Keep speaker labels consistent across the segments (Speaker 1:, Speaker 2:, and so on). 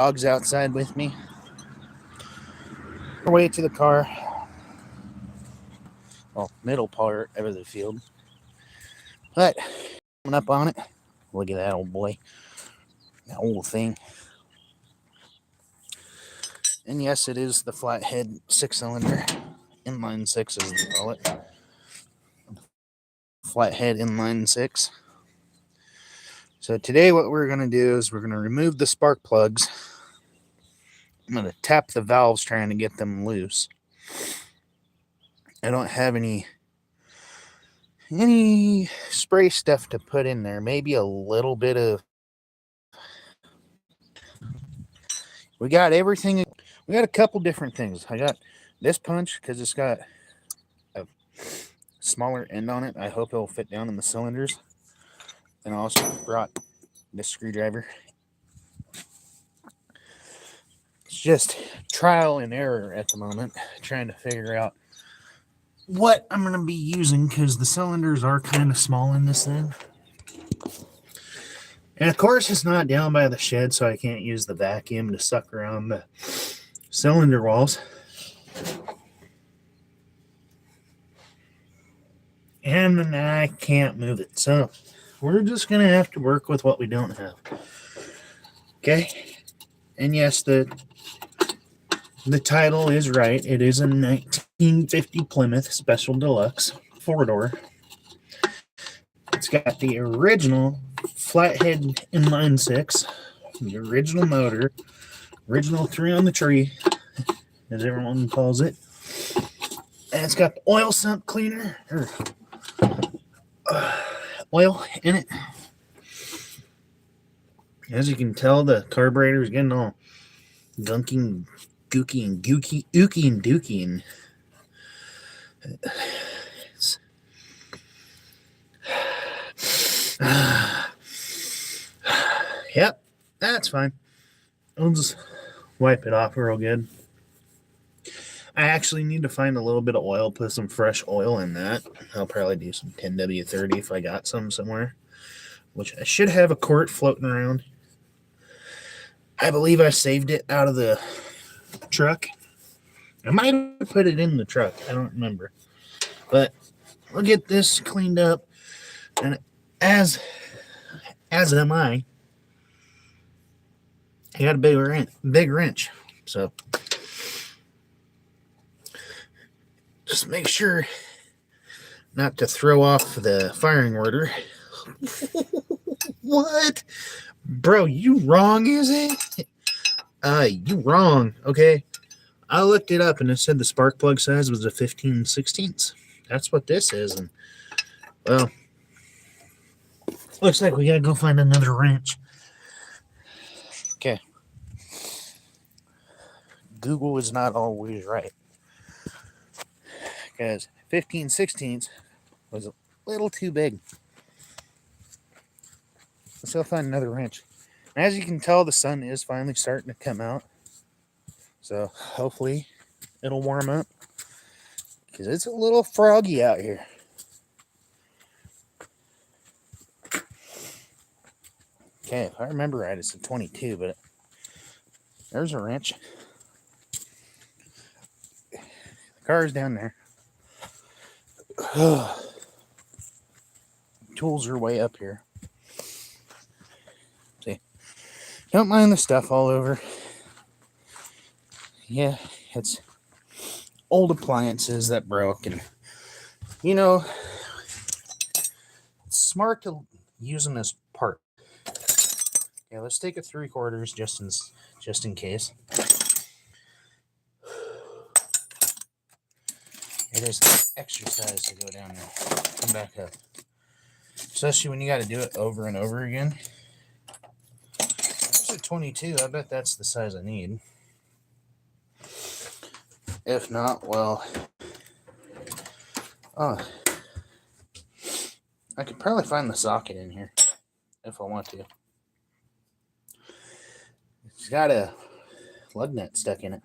Speaker 1: Dog's outside with me. Our way to the car. Well, middle part of the field. But coming up on it. Look at that old boy. That old thing. And yes, it is the flathead 6-cylinder. Inline 6 as they call it. Flathead inline 6. So today what we're going to do is we're going to remove the spark plugs. I'm going to tap the valves trying to get them loose. I don't have any spray stuff to put in there. Maybe a little bit of... We got everything. We got a couple different things. I got this punch because it's got a smaller end on it. I hope it'll fit down in the cylinders. And I also brought this screwdriver. It's just trial and error at the moment, trying to figure out what I'm going to be using because the cylinders are kind of small in this thing. And of course, it's not down by the shed, so I can't use the vacuum to suck around the cylinder walls. And I can't move it, so we're just going to have to work with what we don't have. Okay? And yes, the title is right. It is a 1950 Plymouth Special Deluxe 4-door. It's got the original flathead inline 6, the original motor, original 3 on the tree, as everyone calls it. And it's got the oil sump cleaner, or oil in it. As you can tell, the carburetor is getting all gunky and gooky and gooky, ooky and dooky, and yep, that's fine. I'll just wipe it off real good. I actually need to find a little bit of oil, put some fresh oil in that. I'll probably do some 10W30 if I got some somewhere, which I should have a quart floating around. I believe I saved it out of the truck. I might have put it in the truck. I don't remember. But we'll get this cleaned up. And as am I got a big wrench. So just make sure not to throw off the firing order. What? Bro, you wrong, is it? You wrong, okay? I looked it up and it said the spark plug size was a 15/16. That's what this is. And, well, looks like we gotta go find another wrench. Okay. Google is not always right. Because 15/16 was a little too big. Let's go find another wrench. And as you can tell, the sun is finally starting to come out. So hopefully it'll warm up. Because it's a little froggy out here. Okay, if I remember right, it's a 22, but there's a wrench. The car's down there. Tools are way up here. See, don't mind the stuff all over. Yeah, it's old appliances that broke, and you know, it's smart to use them as part. Okay, let's take a 3/4 just in case. It is an exercise to go down there, come back up, especially when you got to do it over and over again. There's a 22. I bet that's the size I need. If not, well, I could probably find the socket in here if I want to. It's got a lug nut stuck in it.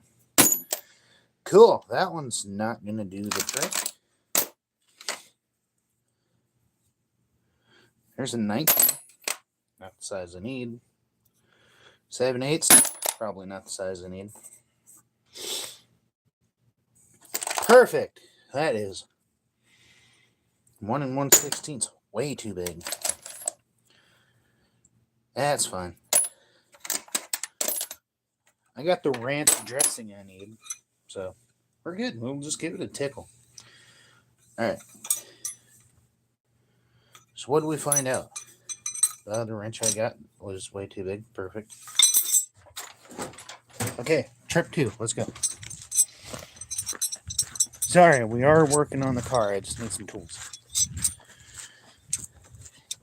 Speaker 1: Cool. That one's not going to do the trick. There's a 19. Not the size I need. 7/8. Probably not the size I need. Perfect. That is 1 1/16. Way too big. That's fine. I got the ranch dressing I need, so we're good. We'll just give it a tickle. All right. So what do we find out? The other wrench I got was way too big. Perfect. Okay, trip 2. Let's go. Sorry, we are working on the car. I just need some tools.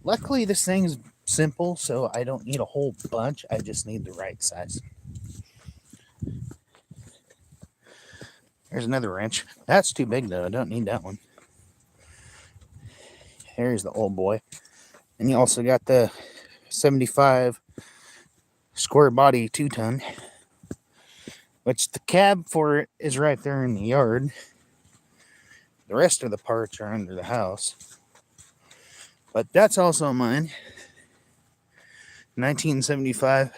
Speaker 1: Luckily, this thing's simple, so I don't need a whole bunch. I just need the right size. There's another wrench. That's too big, though. I don't need that one. Here's the old boy. And you also got the 75 square body 2-ton, which the cab for it is right there in the yard. The rest of the parts are under the house. But that's also mine. 1975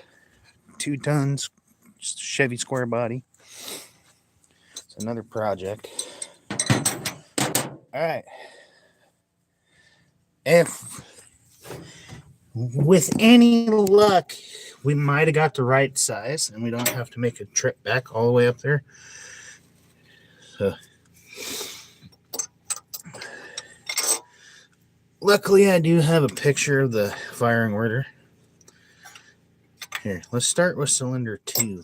Speaker 1: 2-tons Chevy square body. It's another project. All right. If with any luck, we might have got the right size and we don't have to make a trip back all the way up there. So, luckily, I do have a picture of the firing order. Here, let's start with cylinder 2.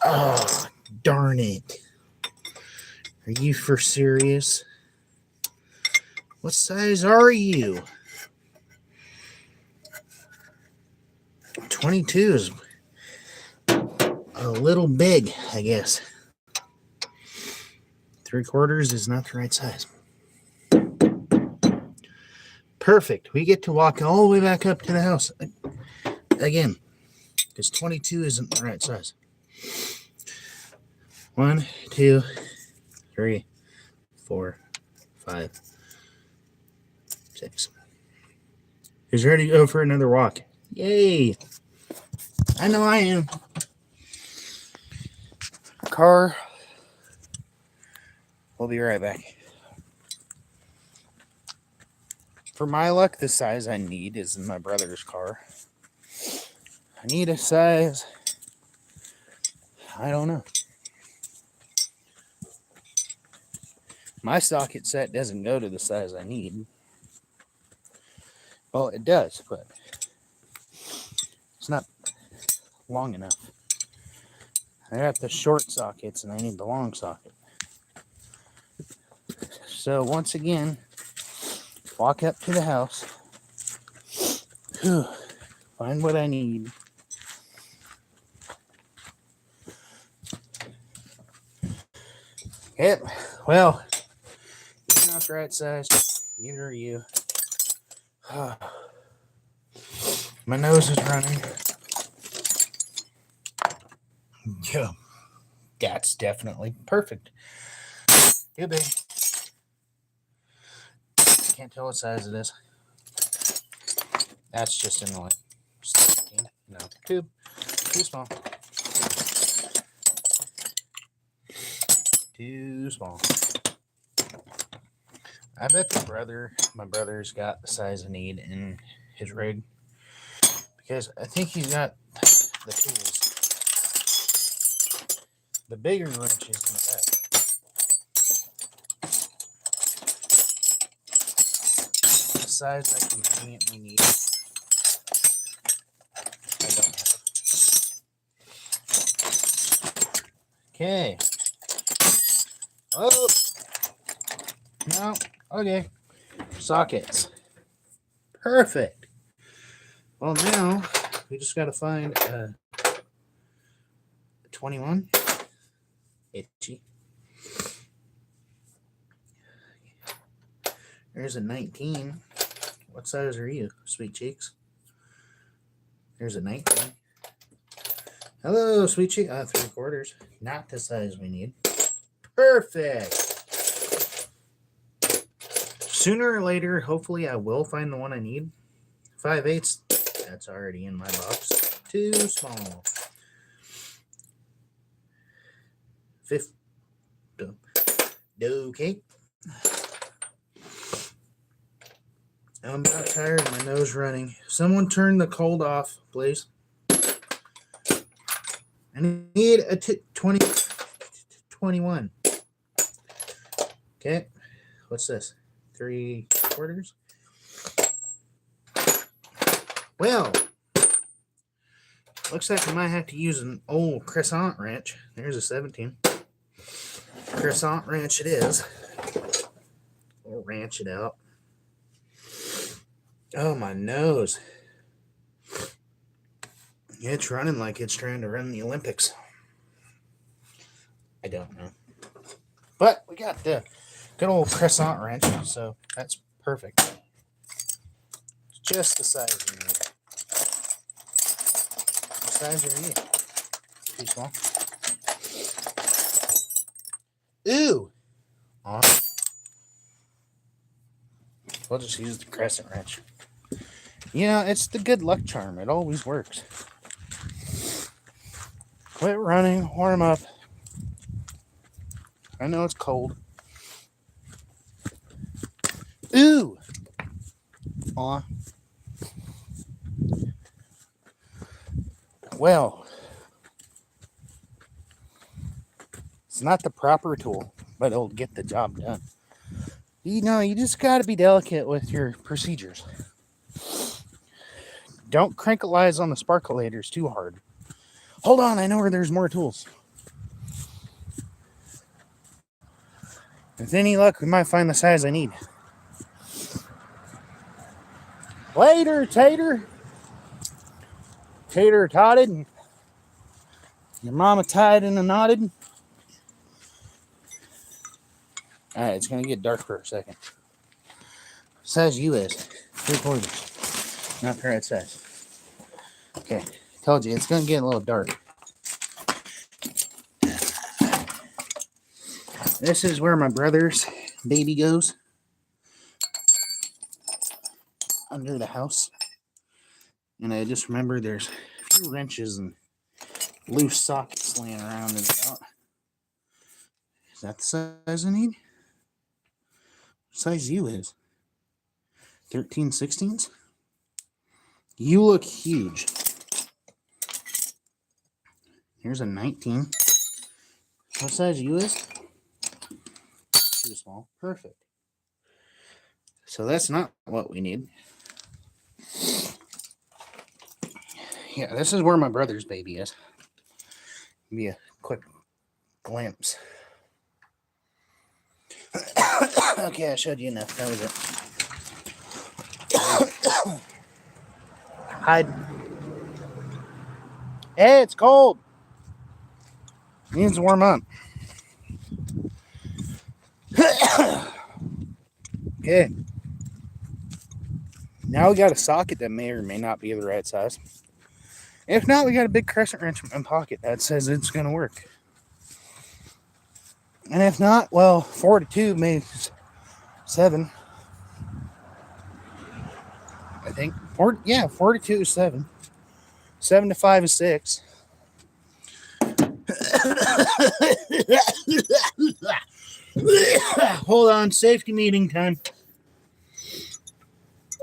Speaker 1: Oh, darn it. Are you for serious? What size are you? 22 is a little big, I guess. 3/4 is not the right size. Perfect. We get to walk all the way back up to the house again, because 22 isn't the right size. 1, 2, 3, 4, 5, 6. He's ready to go for another walk. Yay! I know I am. Car. We'll be right back. For my luck, the size I need is in my brother's car. I need a size, I don't know. My socket set doesn't go to the size I need. Well, it does, but it's not long enough. I got the short sockets and I need the long socket. So once again, walk up to the house, find what I need. Yep, well, you're not the right size, neither are you. My nose is running. Yeah, that's definitely perfect. Too big. Can't tell what size it is. That's just in the way. No, too small. Too small. I bet my brother's got the size I need in his rig, because I think he's got the tools. The bigger wrench is in the back. The size I conveniently need, I don't have. Okay. Oh. No. Okay. Sockets. Perfect. Well, now we just got to find a 21. Itchy. There's a 19. What size are you, sweet cheeks? There's a 19. Hello, sweet cheek. 3/4. Not the size we need. Perfect. Sooner or later, hopefully, I will find the one I need. 5/8, that's already in my box. Too small. 5th. Okay. I'm about tired. My nose running. Someone turn the cold off, please. I need a 21. Okay. What's this? 3/4? Well, looks like I might have to use an old crescent wrench. There's a 17. Crescent wrench it is. We'll wrench it out. Oh, my nose. It's running like it's trying to run the Olympics. I don't know. But we got the good old crescent wrench, so that's perfect. It's just the size you need. What size are you? Too small? Ooh! Aw. We'll just use the crescent wrench. You know, it's the good luck charm. It always works. Quit running, warm up. I know it's cold. Ooh! Aw. Well, it's not the proper tool, but it'll get the job done. You know, you just got to be delicate with your procedures. Don't crinkleize on the sparkulators too hard. Hold on, I know where there's more tools. With any luck, we might find the size I need. Later, Tater. Tater totted. Your mama tied and a knotted. Alright, it's going to get dark for a second. Size U is 3/4. Not the right size. Okay, told you, it's going to get a little dark. This is where my brother's baby goes. Under the house. And I just remember there's a few wrenches and loose sockets laying around and about. Is that the size I need? What size U is? 13/16? You look huge. Here's a 19. What size U is? Too small. Perfect. So that's not what we need. Yeah, this is where my brother's baby is. Give me a quick glimpse. Okay, I showed you enough. That was it. Hide. Hey, it's cold. It needs to warm up. Okay. Now we got a socket that may or may not be the right size. If not, we got a big crescent wrench in pocket that says it's going to work. And if not, well, 4 to 2 makes 7. I think. 4 to 2 is 7. 7 to 5 is 6. Hold on, safety meeting time.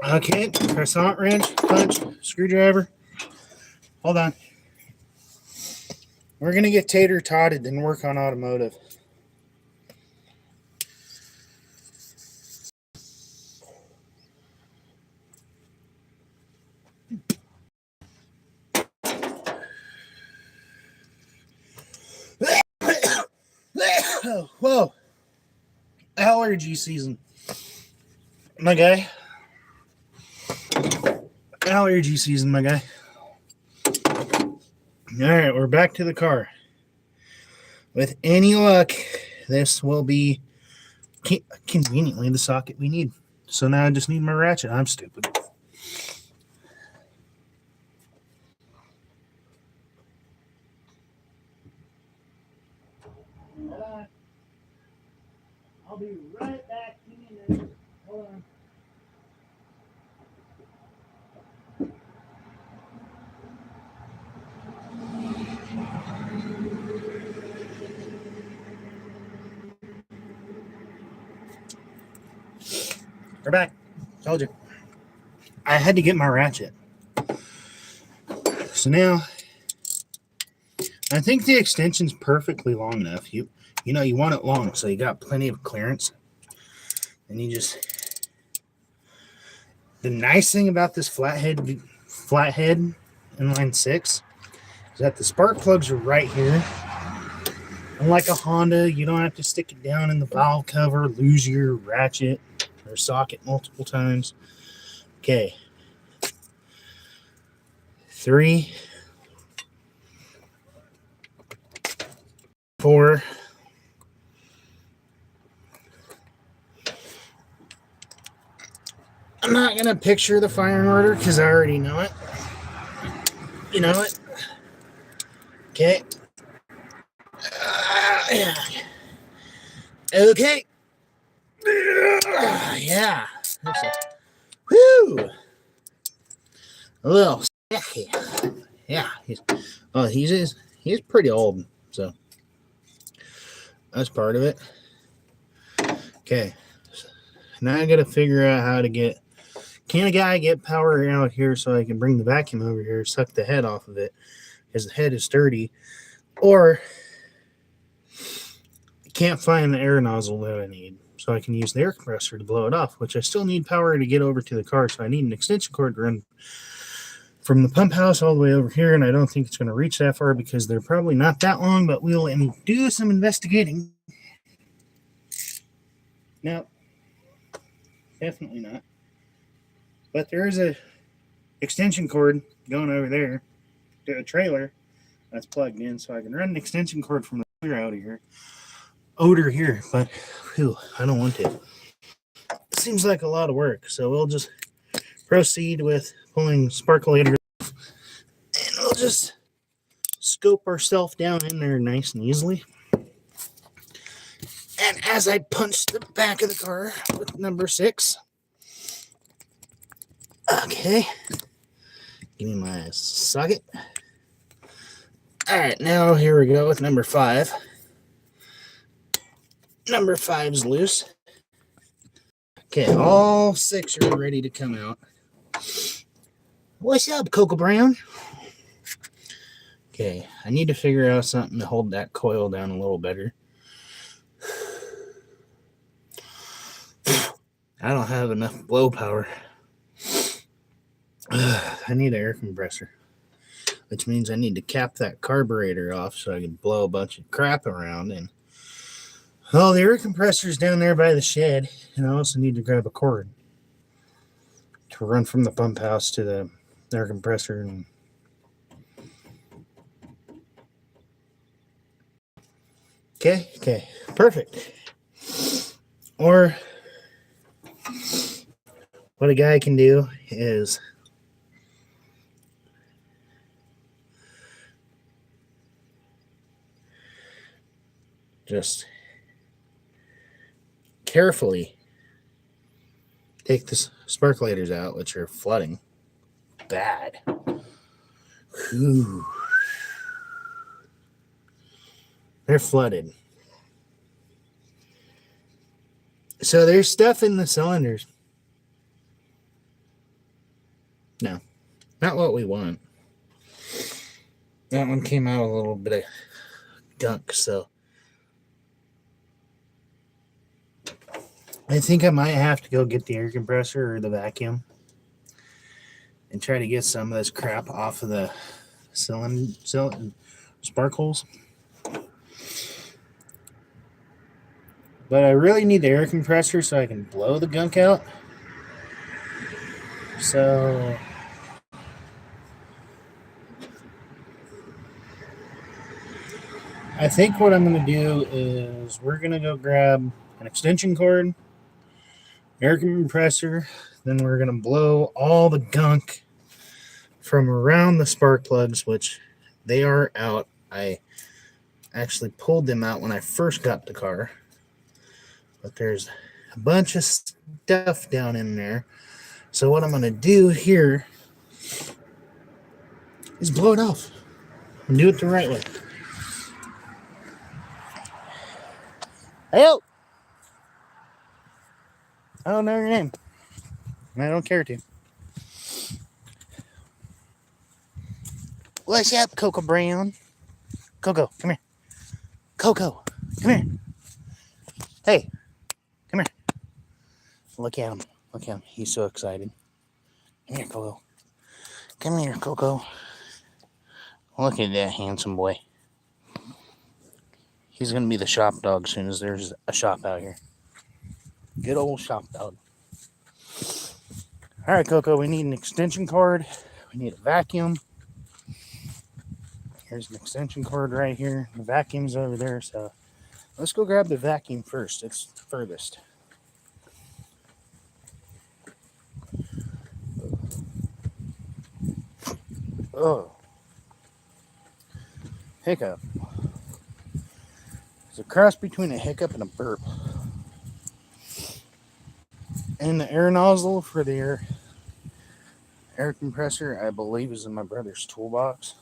Speaker 1: Okay, crescent wrench, punch, screwdriver. Hold on. We're going to get tater totted and work on automotive. Whoa. Allergy season. My guy. Allergy season, my guy. All right, we're back to the car. With any luck, this will be conveniently the socket we need. So now I just need my ratchet. I'm stupid. I'll be right back in a minute. Hold on. We're back. Told you. I had to get my ratchet. So now, I think the extension's perfectly long enough. You want it long, so you got plenty of clearance. And you just... The nice thing about this flathead inline 6 is that the spark plugs are right here. Unlike a Honda, you don't have to stick it down in the valve cover, lose your ratchet or socket multiple times. Okay. 3, 4. I'm not going to picture the firing order because I already know it. You know it. Okay. Yeah. Okay. Yeah. Woo. A little sticky. Yeah. He's pretty old, so that's part of it. Okay. Now I got to figure out how to get... Can a guy get power out here so I can bring the vacuum over here, suck the head off of it, because the head is sturdy, or I can't find the air nozzle that I need, so I can use the air compressor to blow it off, which I still need power to get over to the car, so I need an extension cord to run from the pump house all the way over here, and I don't think it's going to reach that far because they're probably not that long, but we'll do some investigating. No, definitely not. But there is a extension cord going over there to a trailer that's plugged in, so I can run an extension cord from the clear out of here. Odor here, but whew, I don't want to. It seems like a lot of work, so we'll just proceed with pulling sparkulator, and we'll just scope ourselves down in there nice and easily. And as I punch the back of the car with number 6, okay, give me my socket. All right, now here we go with number 5. Number 5's loose. Okay, all 6 are ready to come out. What's up, Cocoa Brown? Okay, I need to figure out something to hold that coil down a little better. I don't have enough blow power. I need an air compressor, which means I need to cap that carburetor off so I can blow a bunch of crap around. And the air compressor's down there by the shed, and I also need to grab a cord to run from the pump house to the air compressor. And okay, perfect. Or what a guy can do is just carefully take the sparklators out, which are flooding bad. Whew. They're flooded. So there's stuff in the cylinders. No, not what we want. That one came out a little bit of gunk, so I think I might have to go get the air compressor or the vacuum and try to get some of this crap off of the cylinder spark holes. But I really need the air compressor so I can blow the gunk out. So I think what I'm going to do is we're going to go grab an extension cord, air compressor, then we're going to blow all the gunk from around the spark plugs, which they are out. I actually pulled them out when I first got the car. But there's a bunch of stuff down in there. So what I'm going to do here is blow it off and do it the right way. Hey, I don't know your name. I don't care to. What's up, Coco Brown? Coco, come here. Coco, come here. Hey, come here. Look at him. Look at him. He's so excited. Come here, Coco. Come here, Coco. Look at that handsome boy. He's going to be the shop dog as soon as there's a shop out here. Good old shop dog. All right, Coco, we need an extension cord. We need a vacuum. Here's an extension cord right here. The vacuum's over there, so let's go grab the vacuum first. It's furthest. Oh. Hiccup. It's a cross between a hiccup and a burp. And the air nozzle for the air compressor, I believe, is in my brother's toolbox.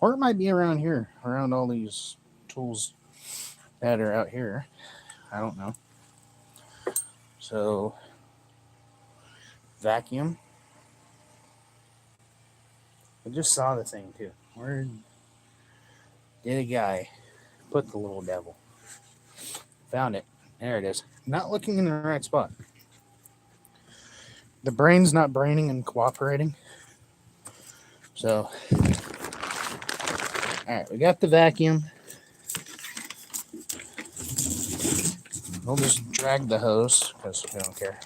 Speaker 1: Or it might be around here, around all these tools that are out here. I don't know. So, vacuum. I just saw the thing too. Where did a guy put the little devil? Found it. There it is. Not looking in the right spot. The brain's not braining and cooperating. So, alright, we got the vacuum. We'll just drag the hose because we don't care.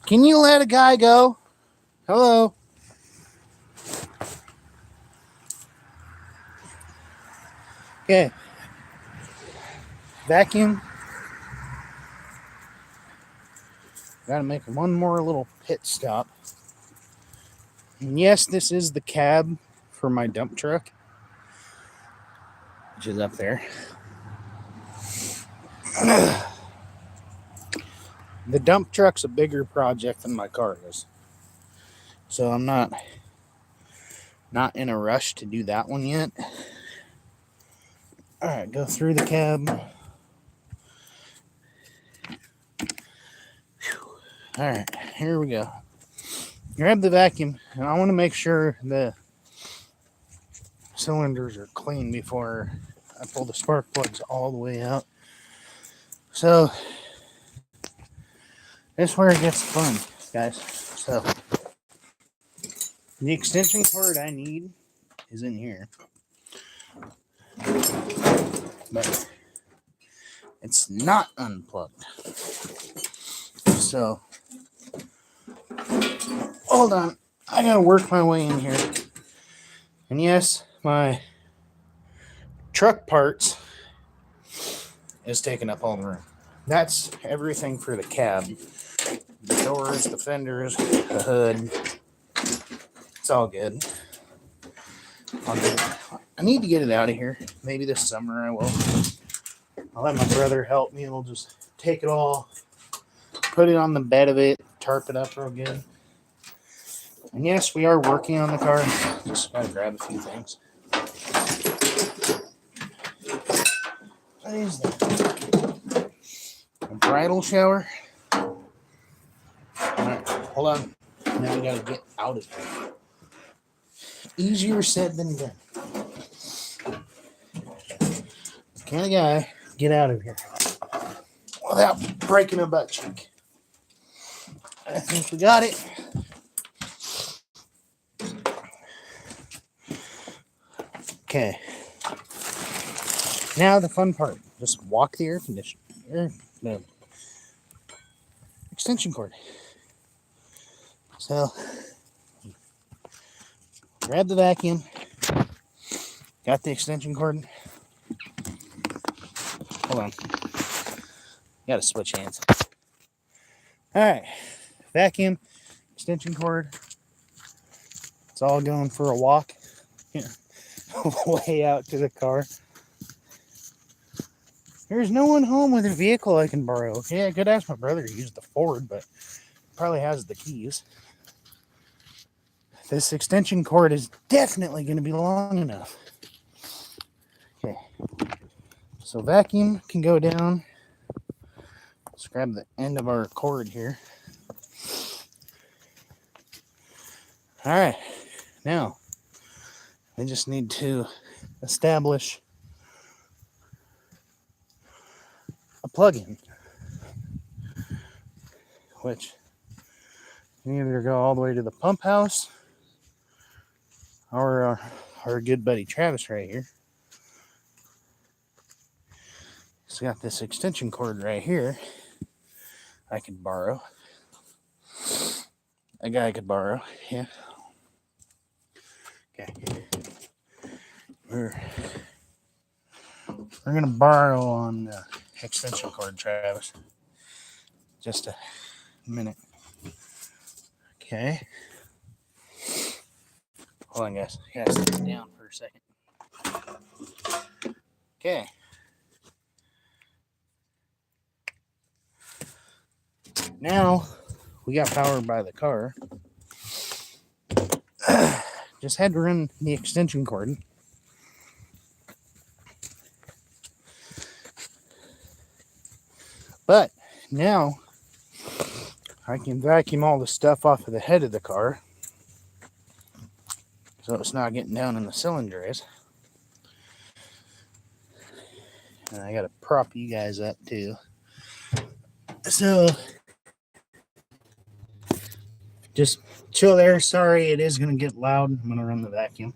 Speaker 1: Can you let a guy go? Hello? Okay. Vacuum. Gotta make one more little pit stop. And yes, this is the cab for my dump truck, which is up there. The dump truck's a bigger project than my car is. So I'm not in a rush to do that one yet. Alright, go through the cab. Alright, here we go. Grab the vacuum, and I want to make sure the cylinders are clean before I pull the spark plugs all the way out. So, this is where it gets fun, guys. So, the extension cord I need is in here. But it's not unplugged. So, hold on. I gotta work my way in here. And yes, my truck parts is taking up all the room. That's everything for the cab. The doors, the fenders, the hood. It's all good. I need to get it out of here. Maybe this summer I will. I'll let my brother help me and we'll just take it all, put it on the bed of it, tarp it up real good. And yes, we are working on the car. Just gotta grab a few things. What is that? A bridal shower? Alright, hold on. Now we gotta get out of here. Easier said than done. Kind of guy, get out of here without breaking a butt cheek. I think we got it. Okay. Now the fun part. Just walk the air conditioner. No. Extension cord. So, grab the vacuum. Got the extension cord. Hold on. Gotta switch hands. Alright. Vacuum. Extension cord. It's all going for a walk. Yeah. Way out to the car. There's no one home with a vehicle I can borrow. Okay, I could ask my brother to use the Ford, but probably has the keys. This extension cord is definitely going to be long enough. Okay. So vacuum can go down Let's grab the end of our cord here. All right, now we just need to establish a plug-in, which you either go all the way to the pump house or our good buddy Travis right here. He's got this extension cord right here I could borrow. A guy could borrow, yeah. Okay. We're gonna borrow on the extension cord, Travis. Just a minute. Okay. Hold on, guys. I gotta sit down for a second. Okay. Now we got power by the car. Just had to run the extension cord. But now I can vacuum all the stuff off of the head of the car so it's not getting down in the cylinders. And I gotta prop you guys up too. So just chill there. Sorry, it is gonna get loud. I'm gonna run the vacuum.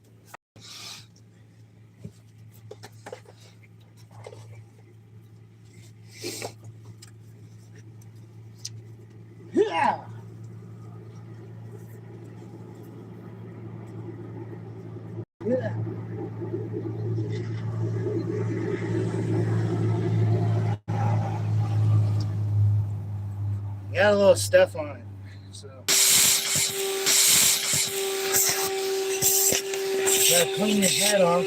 Speaker 1: Yeah. Yeah. Got a little stuff on it, so gotta clean the head off.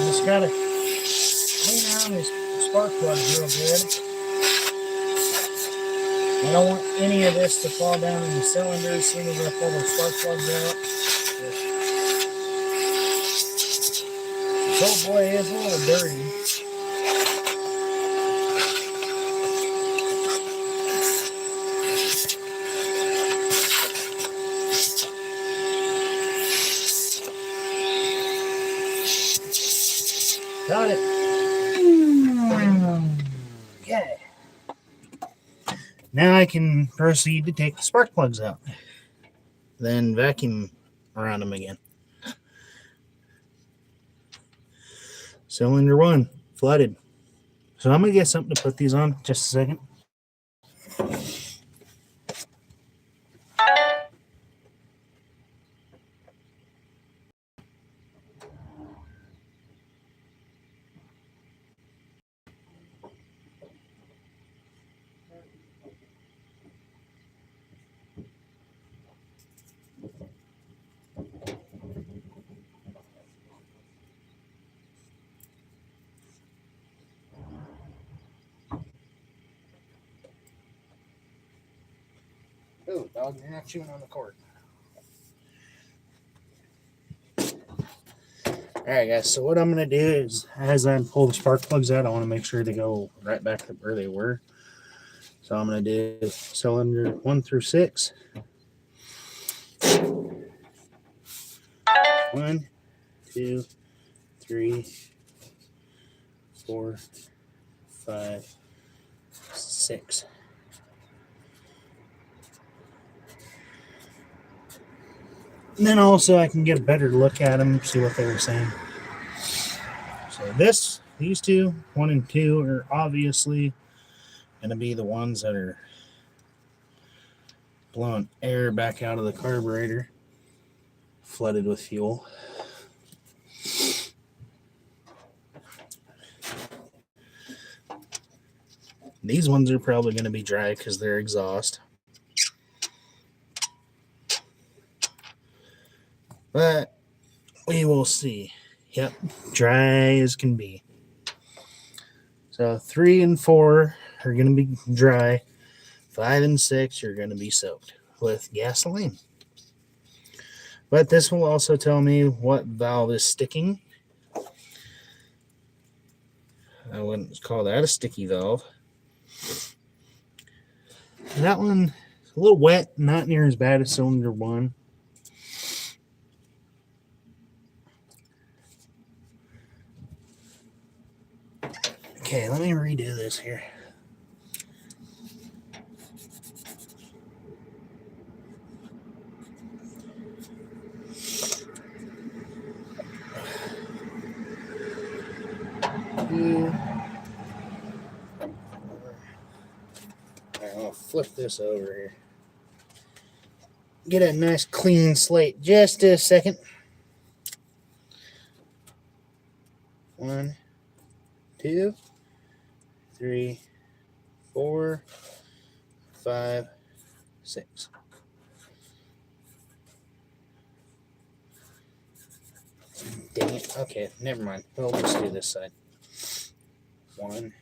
Speaker 1: Just gotta clean out his spark plugs real good. I don't want any of this to fall down in the cylinder as soon as I pull the spark plugs out. Oh boy, it's a little dirty. Got it. Okay. Now I can proceed to take the spark plugs out. Then vacuum around them again. Cylinder 1, flooded. So I'm going to get something to put these on. Just a second. Oh, dog, you're not chewing on the cord. Alright guys, so what I'm going to do is, as I pull the spark plugs out, I want to make sure they go right back to where they were. So I'm going to do cylinder 1 through 6. 1, 2, 3, 4, 5, 6. And then also I can get a better look at them, see what they were saying. So these two, 1 and 2, are obviously going to be the ones that are blowing air back out of the carburetor, flooded with fuel. These ones are probably going to be dry because they're exhaust. But we will see. Yep, dry as can be. So 3 and 4 are going to be dry. 5 and 6 are going to be soaked. with gasoline. But this will also tell me what valve is sticking. I wouldn't call that a sticky valve. That one is a little wet, not near as bad as cylinder 1. Okay, let me redo this here. I'll flip this over here. Get a nice clean slate. Just a second. 1, 2, 3, 4, 5, 6. Dang it. Okay, never mind. We'll just do this side. 1,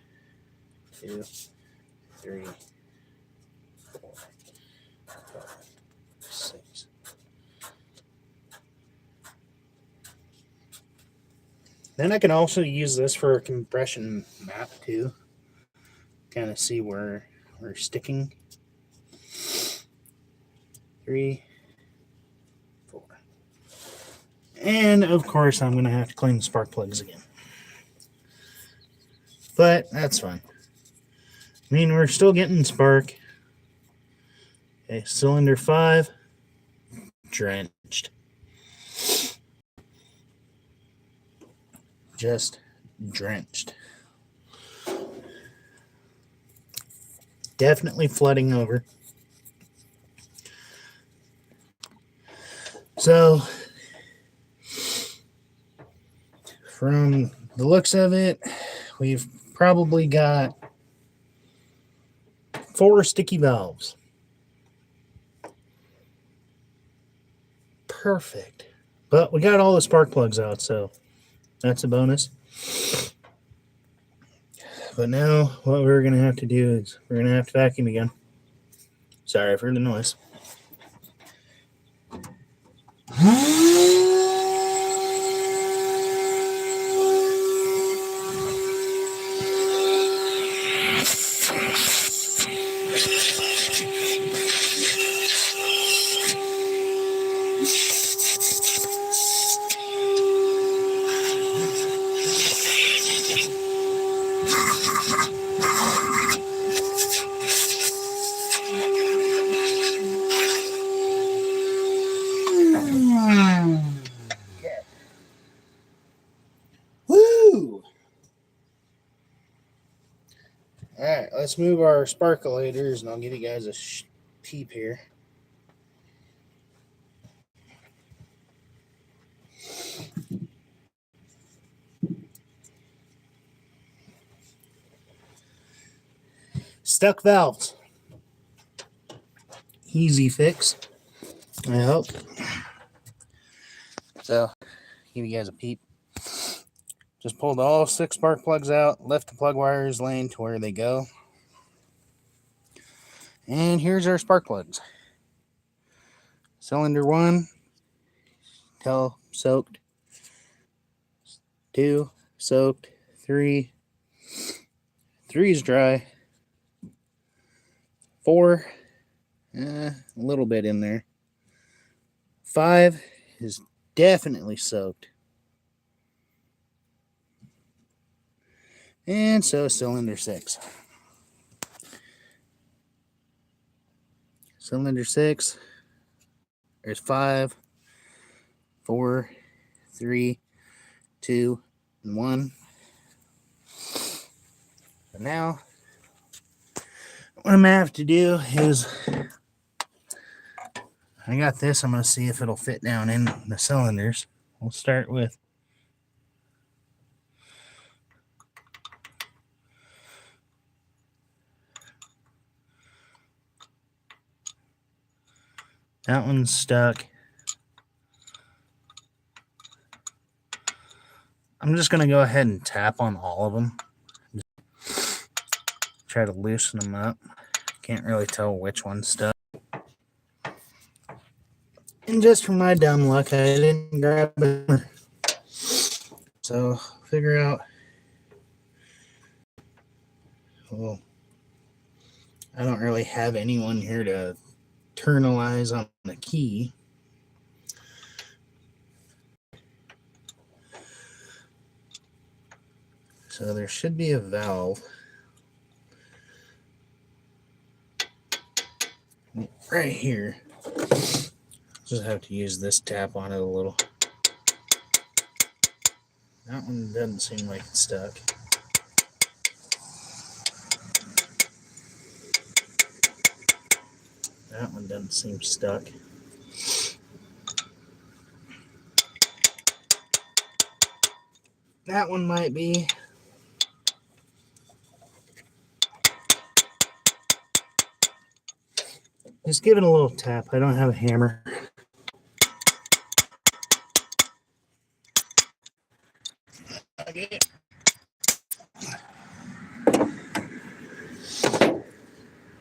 Speaker 1: 2, 3, 4, 5, 6. Then I can also use this for a compression map too. Kind of see where we're sticking. 3, 4. And of course, I'm going to have to clean the spark plugs again. But that's fine. I mean, we're still getting spark. Okay, cylinder 5, drenched. Just drenched. Definitely flooding over. So, from the looks of it, we've probably got 4 sticky valves. Perfect. But we got all the spark plugs out, so that's a bonus. But now what we're going to have to do is we're going to have to vacuum again. Sorry for the noise. Alright, let's move our sparkulators and I'll give you guys a peep here. Stuck valves. Easy fix, I hope. So, give you guys a peep. Just pulled all 6 spark plugs out, left the plug wires laying to where they go. And here's our spark plugs. Cylinder 1, towel soaked. 2, soaked. 3, 3 is dry. 4, a little bit in there. 5 is definitely soaked. And so cylinder 6. Cylinder 6. There's 5, 4, 3, 2, and 1. But now, what I'm going to have to do is, I got this, I'm going to see if it'll fit down in the cylinders. We'll start with that one's stuck. I'm just going to go ahead and tap on all of them. Just try to loosen them up. Can't really tell which one's stuck. And just for my dumb luck, I didn't grab it. So figure out. Well, I don't really have anyone here to internalize on the key. So there should be a valve right here. Just have to use this tap on it a little. That one doesn't seem like it's stuck. That one doesn't seem stuck. That one might be. Just give it a little tap. I don't have a hammer. Okay.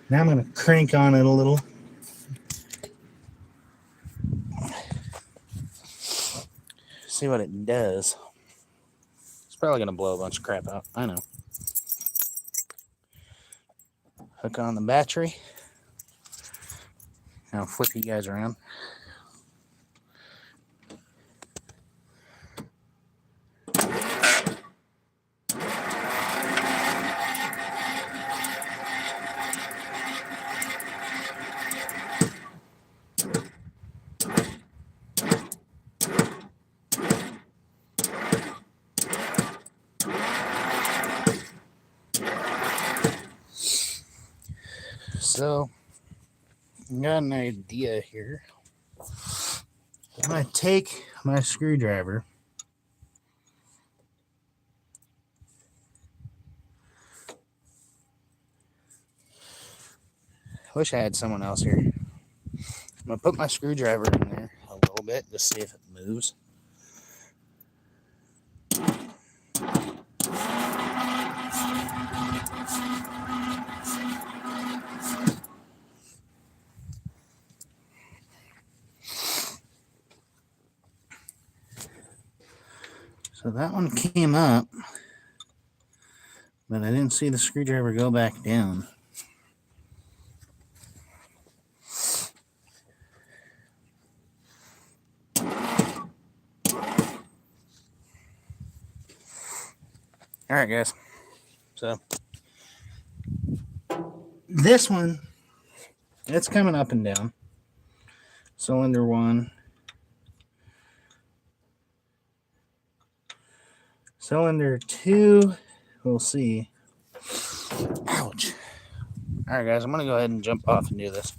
Speaker 1: Now I'm going to crank on it a little. See what it does. It's probably going to blow a bunch of crap out. I know. Hook on the battery. Now flip you guys around. So, I got an idea here. I'm going to take my screwdriver. I wish I had someone else here. I'm going to put my screwdriver in there a little bit to see if it moves. So that one came up, but I didn't see the screwdriver go back down. All right, guys. So this one, it's coming up and down. Cylinder 1. Cylinder 2, we'll see. Ouch. All right, guys, I'm going to go ahead and jump off and do this.